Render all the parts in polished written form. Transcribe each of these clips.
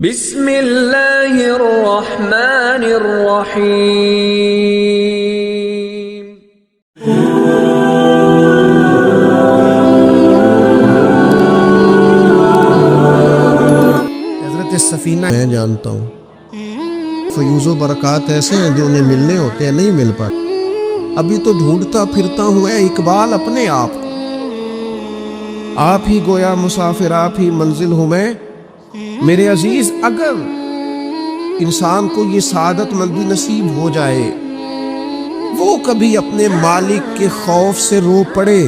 بسم اللہ الرحمن الرحیم۔ حضرت سفینہ میں جانتا ہوں فیوز و برکات ایسے ہیں جو انہیں ملنے ہوتے ہیں نہیں مل پاتے۔ ابھی تو ڈھونڈتا پھرتا ہوں اے اقبال اپنے آپ کو، آپ ہی گویا مسافر آپ ہی منزل ہوں میں۔ میرے عزیز اگر انسان کو یہ سعادت مندی نصیب ہو جائے، وہ کبھی اپنے مالک کے خوف سے رو پڑے،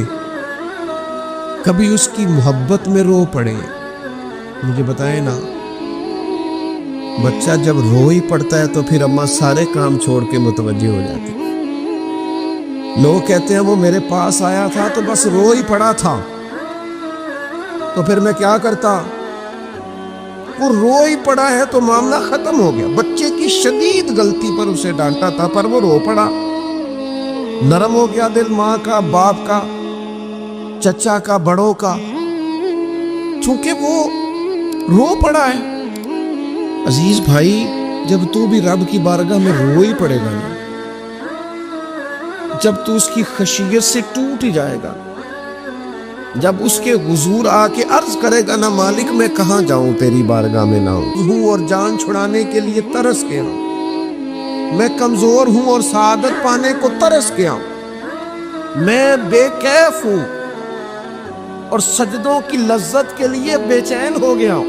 کبھی اس کی محبت میں رو پڑے۔ مجھے بتائیں نا، بچہ جب رو ہی پڑتا ہے تو پھر اماں سارے کام چھوڑ کے متوجہ ہو جاتی۔ لوگ کہتے ہیں وہ میرے پاس آیا تھا تو بس رو ہی پڑا تھا، تو پھر میں کیا کرتا؟ وہ رو ہی پڑا ہے تو معاملہ ختم ہو گیا۔ بچے کی شدید غلطی پر اسے ڈانٹا تھا پر وہ رو پڑا، نرم ہو گیا دل ماں کا، باپ کا، چچا کا، بڑوں کا، چونکہ وہ رو پڑا ہے۔ عزیز بھائی، جب تو بھی رب کی بارگاہ میں رو ہی پڑے گا نا، جب تو اس کی خشیت سے ٹوٹ ہی جائے گا، جب اس کے حضور آ کے عرض کرے گا نا مالک میں کہاں جاؤں تیری بارگاہ میں نہ ہوں اور جان چھڑانے کے لیے ترس کے ہوں، میں کمزور ہوں اور سعادت پانے کو ترس کے ہوں، میں بے کیف ہوں اور سجدوں کی لذت کے لیے بے چین ہو گیا ہوں،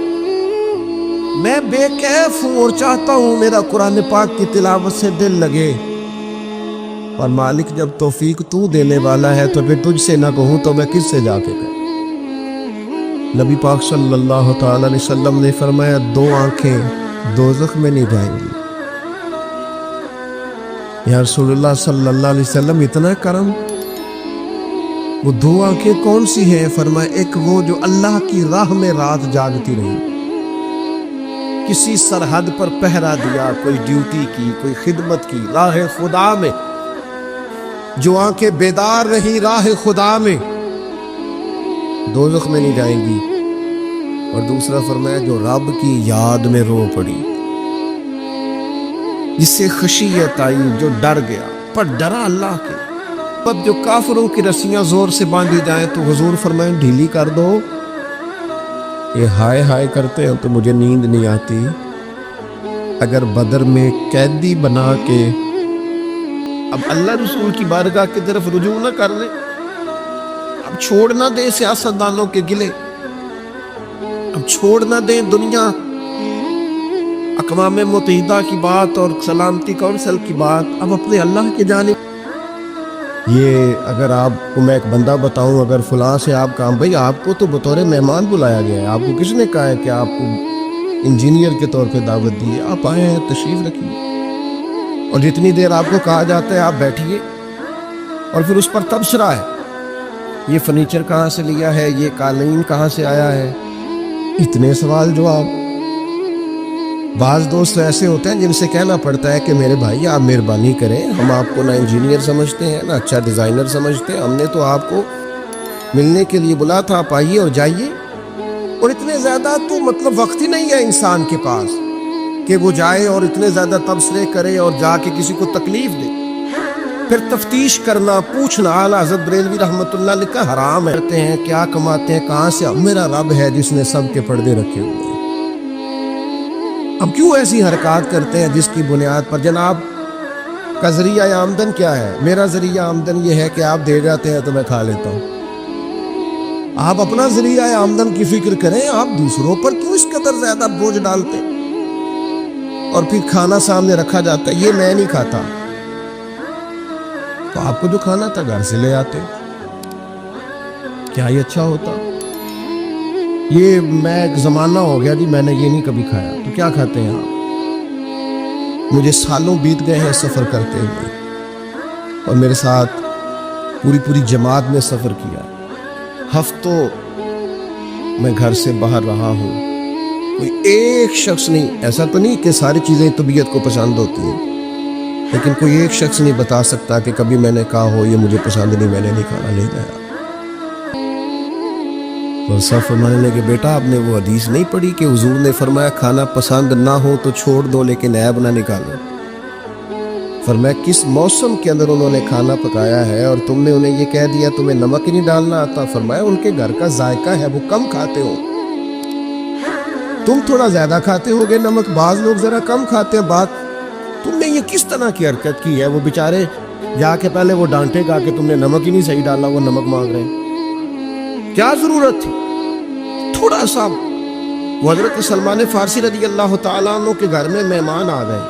میں بے کیف ہوں اور چاہتا ہوں میرا قرآن پاک کی تلاوت سے دل لگے۔ اور مالک جب توفیق تو دینے والا ہے تو پھر تجھ سے نہ کہوں تو میں کس سے جا کے کہوں؟ نبی پاک صلی اللہ تعالی علیہ وسلم نے فرمایا 2 آنکھیں دوزخ میں نہیں جائیں گی۔ یا رسول اللہ صلی اللہ علیہ وسلم اتنا کرم، وہ 2 آنکھیں کون سی ہیں؟ فرمایا ایک وہ جو اللہ کی راہ میں رات جاگتی رہی، کسی سرحد پر پہرا دیا، کوئی ڈیوٹی کی، کوئی خدمت کی راہ خدا میں، جو آنکھیں بیدار رہی راہ خدا میں، دوزخ میں نہیں جائیں گی۔ اور دوسرا فرمایا جو رب کی یاد میں رو پڑی، جس سے خشیت آئی، جو ڈر گیا، پر ڈرا اللہ کے۔ اب جو کافروں کی رسیاں زور سے باندھی جائیں تو حضور فرمائیں ڈھیلی کر دو، یہ ہائے ہائے کرتے ہیں تو مجھے نیند نہیں آتی۔ اگر بدر میں قیدی بنا کے اب اللہ رسول کی بارگاہ کی طرف رجوع نہ کر لے، اب چھوڑ نہ دیں سیاستدانوں کے گلے، اب چھوڑ نہ دیں دنیا اقوام متحدہ کی بات اور سلامتی کونسل کی بات، اب اپنے اللہ کی جانب۔ یہ اگر آپ کو میں ایک بندہ بتاؤں، اگر فلاں سے آپ کام، بھئی آپ کو تو بطور مہمان بلایا گیا ہے، آپ کو کس نے کہا ہے کہ آپ کو انجینئر کے طور پہ دعوت دی ہے؟ آپ آئے ہیں، تشریف رکھیے، اور جتنی دیر آپ کو کہا جاتا ہے آپ بیٹھیے، اور پھر اس پر تبصرہ ہے، یہ فرنیچر کہاں سے لیا ہے، یہ قالین کہاں سے آیا ہے، اتنے سوال جواب۔ بعض دوست ایسے ہوتے ہیں جن سے کہنا پڑتا ہے کہ میرے بھائی آپ مہربانی کریں، ہم آپ کو نہ انجینئر سمجھتے ہیں نہ اچھا ڈیزائنر سمجھتے ہیں، ہم نے تو آپ کو ملنے کے لیے بلا تھا، آپ آئیے اور جائیے۔ اور اتنے زیادہ تو مطلب وقت ہی نہیں ہے انسان کے پاس کہ وہ جائے اور اتنے زیادہ تبصرے کرے اور جا کے کسی کو تکلیف دے، پھر تفتیش کرنا، پوچھنا۔ اعلیٰ حضرت بریلوی رحمۃ اللہ علیہ کا حرام ہے، کہتے ہیں کیا کماتے ہیں، کہاں سے؟ میرا رب ہے جس نے سب کے پردے رکھے ہوئے ہیں۔ اب کیوں ایسی حرکات کرتے ہیں جس کی بنیاد پر جناب کا ذریعہ آمدن کیا ہے؟ میرا ذریعہ آمدن یہ ہے کہ آپ دے جاتے ہیں تو میں کھا لیتا ہوں۔ آپ اپنا ذریعہ آمدن کی فکر کریں، آپ دوسروں پر کیوں اس قدر زیادہ بوجھ ڈالتے؟ اور پھر کھانا سامنے رکھا جاتا ہے، یہ میں نہیں کھاتا، تو آپ کو جو کھانا تھا گھر سے لے آتے، کیا یہ اچھا ہوتا؟ یہ میں ایک زمانہ ہو گیا جی میں نے یہ نہیں کبھی کھایا، تو کیا کھاتے ہیں آپ؟ مجھے سالوں بیت گئے ہیں سفر کرتے ہوئے، اور میرے ساتھ پوری جماعت نے سفر کیا، ہفتوں میں گھر سے باہر رہا ہوں، کوئی ایک شخص نہیں، ایسا تو نہیں کہ ساری چیزیں طبیعت کو پسند ہوتی ہیں، لیکن کوئی ایک شخص نہیں بتا سکتا کہ کبھی میں نے کہا ہو یہ مجھے پسند نہیں، میں نے نہیں کھانا، نہیں کھایا۔ تو سب فرمانے لگے بیٹا آپ نے وہ حدیث نہیں پڑھی کہ حضور نے فرمایا کھانا پسند نہ ہو تو چھوڑ دو لیکن عیب نہ نکالو. فرمایا کس موسم کے اندر انہوں نے کھانا پکایا ہے اور تم نے انہیں یہ کہہ دیا تمہیں نمک ہی نہیں ڈالنا آتا. فرمایا ان کے گھر کا ذائقہ ہے وہ کم کھاتے ہو, تم تھوڑا زیادہ کھاتے ہو گے نمک, بعض لوگ ذرا کم کھاتے ہیں. بات تم نے یہ کس طرح کی حرکت کی ہے؟ وہ بیچارے جا کے پہلے وہ ڈانٹے گا کہ تم نے نمک ہی نہیں صحیح ڈالا, وہ نمک مانگ رہے ہیں, کیا ضرورت تھی تھوڑا سا. وہ حضرت سلمان فارسی رضی اللہ تعالیٰ عنہ کے گھر میں مہمان آ گئے,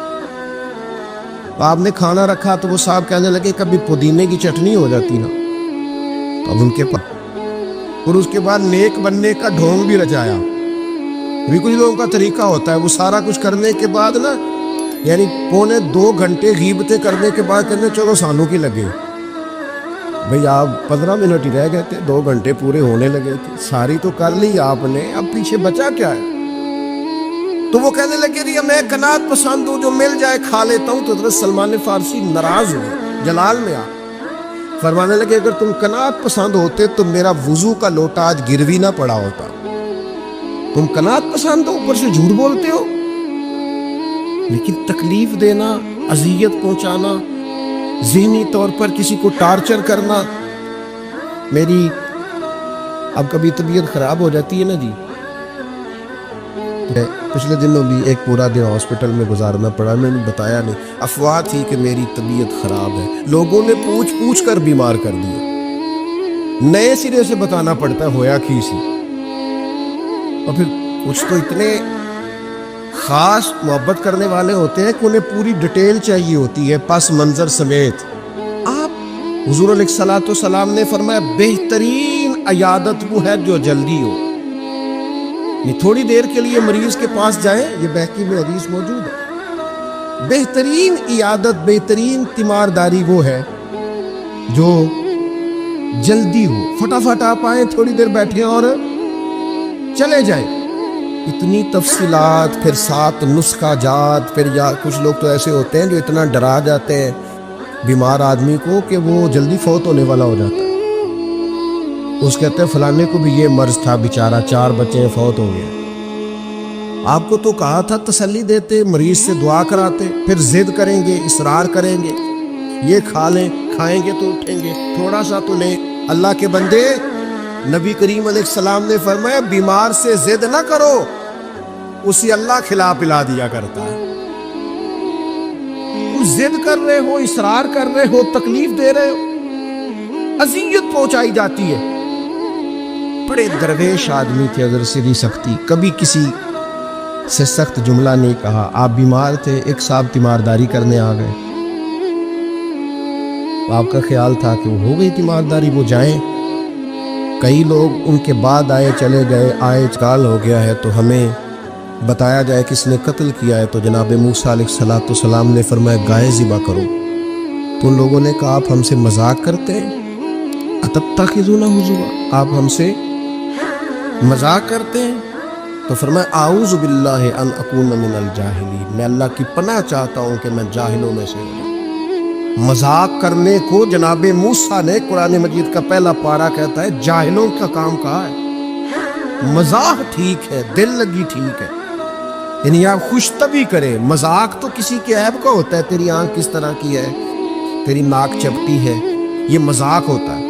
آپ نے کھانا رکھا تو وہ صاحب کہنے لگے کبھی پودینے کی چٹنی ہو جاتی نا. اب ان کے پاس اور اس کے بعد نیک بننے کا ڈھونگ بھی رچایا. بھی کچھ لوگوں کا طریقہ ہوتا ہے وہ سارا کچھ کرنے کے بعد نا یعنی 2.25 گھنٹے غیبتیں کرنے کے بعد کہنے چلو سانوں کی لگے. بھئی آپ 15 منٹ ہی رہ گئے تھے, 2 گھنٹے پورے ہونے لگے تھے, ساری تو کر لی آپ نے, اب پیچھے بچا کیا ہے؟ تو وہ کہنے لگے رہی میں قناعت پسند ہوں, جو مل جائے کھا لیتا ہوں. تو حضرت سلمان فارسی ناراض ہوئے, جلال میں آ فرمانے لگے اگر تم قناعت پسند ہوتے تو میرا وضو کا لوٹا آج گروی نہ پڑا ہوتا. تم قناعت پسند ہو, اوپر سے جھوٹ بولتے ہو. لیکن تکلیف دینا, اذیت پہنچانا, ذہنی طور پر کسی کو ٹارچر کرنا. میری اب کبھی طبیعت خراب ہو جاتی ہے نا جی, پچھلے دنوں بھی ایک پورا دن ہاسپٹل میں گزارنا پڑا, میں نے بتایا نہیں, افواہ تھی کہ میری طبیعت خراب ہے, لوگوں نے پوچھ پوچھ کر بیمار کر دیا, نئے سرے سے بتانا پڑتا ہے ہویا کی سی. اور پھر کچھ تو اتنے خاص محبت کرنے والے ہوتے ہیں کہ انہیں پوری ڈیٹیل چاہیے ہوتی ہے پس منظر سمیت. آپ حضور علیہ الصلوۃ والسلام نے فرمایا بہترین عیادت وہ ہے جو جلدی ہو. تھوڑی دیر کے لیے مریض کے پاس جائیں, یہ بہقی میں حدیث موجود ہے. بہترین عیادت, بہترین تیمارداری وہ ہے جو جلدی ہو. فٹافٹ آپ آئیں, تھوڑی دیر بیٹھیں اور چلے جائیں. اتنی تفصیلات, پھر 7 نسخہ جات, پھر یا کچھ لوگ تو ایسے ہوتے ہیں جو اتنا ڈرا جاتے ہیں بیمار آدمی کو کہ وہ جلدی فوت ہونے والا ہو جاتا ہے. اس کہتے ہیں فلانے کو بھی یہ مرض تھا بیچارہ, 4 بچے فوت ہو گئے. آپ کو تو کہا تھا تسلی دیتے, مریض سے دعا کراتے, پھر ضد کریں گے, اصرار کریں گے, یہ کھا لیں, کھائیں گے تو اٹھیں گے, تھوڑا سا تو لیں. اللہ کے بندے, نبی کریم علیہ السلام نے فرمایا بیمار سے ضد نہ کرو, اسے اللہ کھلا پلا دیا کرتا ہے. تم ضد کر رہے ہو, اصرار کر رہے ہو, تکلیف دے رہے ہو, اذیت پہنچائی جاتی ہے. بڑے درویش آدمی تھے حضرت سیدھی سختی, کبھی کسی سے سخت جملہ نہیں کہا. آپ بیمار تھے, ایک صاحب تیمارداری کرنے آ گئے, آپ کا خیال تھا کہ وہ ہو گئی تیمارداری, وہ جائیں. کئی لوگ ان کے بعد آئے, چلے گئے, آئے کال ہو گیا ہے تو ہمیں بتایا جائے کس نے قتل کیا ہے. تو جناب موسیٰ علیہ السلام نے فرمایا گائے ذبح کرو. تو ان لوگوں نے کہا آپ ہم سے مذاق کرتے ہیں, اتتخذونہ ہزوا, آپ ہم سے مذاق کرتے ہیں. تو فرمایا اعوذ باللہ ان اکون من الجاہلین, میں اللہ کی پناہ چاہتا ہوں کہ میں جاہلوں میں سے ہوں. مذاق کرنے کو جناب موسیٰ نے, قرآن مجید کا پہلا پارہ کہتا ہے جاہلوں کا کام کہا ہے. مذاق ٹھیک ہے, دل لگی ٹھیک ہے, یعنی آپ خوش طبی کریں. مذاق تو کسی کے عیب کا ہوتا ہے, تیری آنکھ کس طرح کی ہے, تیری ناک چپٹی ہے, یہ مذاق ہوتا ہے.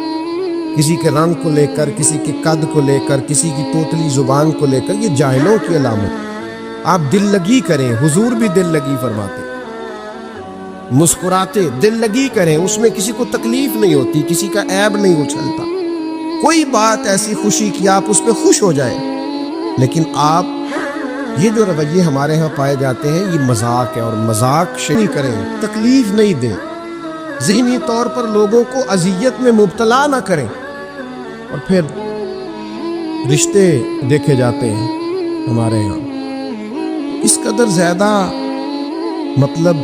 کسی کے رنگ کو لے کر, کسی کے قد کو لے کر, کسی کی توتلی زبان کو لے کر, یہ جاہلوں کی علامت. آپ دل لگی کریں, حضور بھی دل لگی فرماتے, مسکراتے, دل لگی کریں, اس میں کسی کو تکلیف نہیں ہوتی, کسی کا عیب نہیں اچھلتا. کوئی بات ایسی خوشی کی آپ اس پہ خوش ہو جائیں. لیکن آپ یہ جو رویے ہمارے ہاں پائے جاتے ہیں یہ مذاق ہے, اور مذاق نہیں کریں, تکلیف نہیں دیں, ذہنی طور پر لوگوں کو اذیت میں مبتلا نہ کریں. اور پھر رشتے دیکھے جاتے ہیں ہمارے یہاں, اس قدر زیادہ مطلب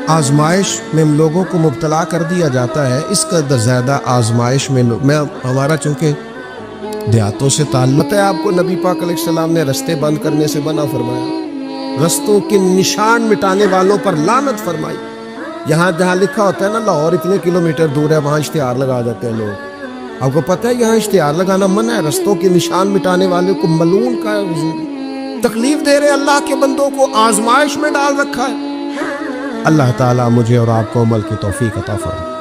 آزمائش میں لوگوں کو مبتلا کر دیا جاتا ہے, اس قدر زیادہ آزمائش میں ہمارا چونکہ دیہاتوں سے تعلق ہے, آپ کو نبی پاک علیہ السلام نے رستے بند کرنے سے منع فرمایا, رستوں کے نشان مٹانے والوں پر لعنت فرمائی. یہاں جہاں لکھا ہوتا ہے نا لاہور اتنے کلومیٹر دور ہے, وہاں اشتہار لگا دیتے ہیں لوگ, آپ کو پتہ ہے یہاں اشتہار لگانا منع ہے، رستوں کے نشان مٹانے والے کو ملعون کا تکلیف دے رہے اللہ کے بندوں کو، آزمائش میں ڈال رکھا ہے۔ اللہ تعالیٰ مجھے اور آپ کو عمل کی توفیق عطا فرمائے۔